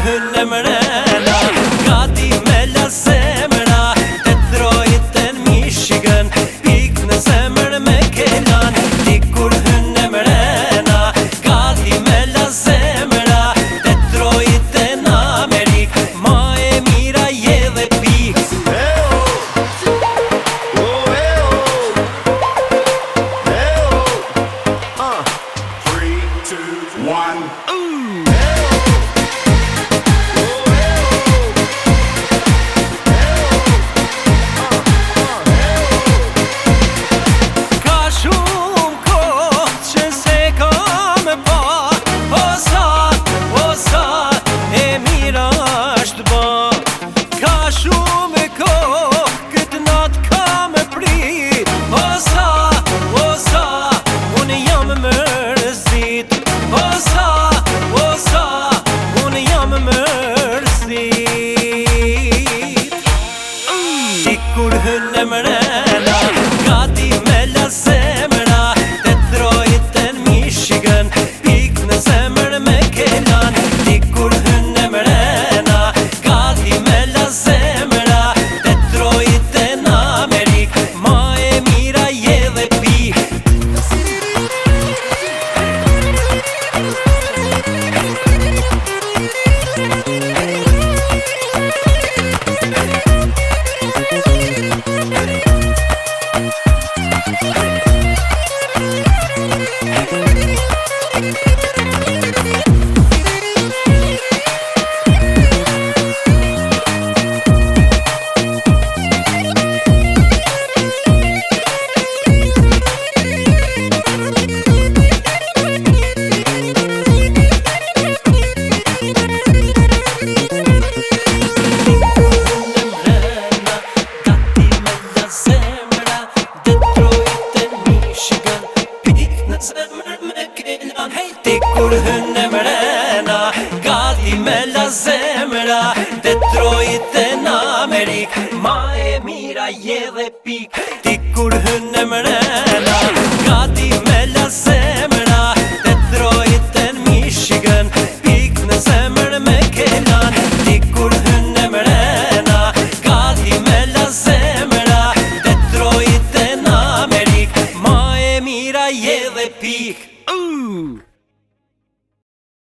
hyn në mrena, gati me la zemra, Detroit e Michigan, pik në zemër me kelan. Ti kur hyn në mrena, gati me la zemra, Detroit e në Amerik, ma e mira je dhe pik. Kur hyn në mrena, gati me la zemra, Detroit e Michigan, pik në zemër me kelan. Ti kur hyn në mrena, gati me la zemra, Detroit e në Amerik, ma e mira je dhe pik. Ti kur hyn në mrena, gati me la zemra, Detroit e në Amerik, ma e mira je dhe pik. Ti kur hyn në mrena, gati me la zemra.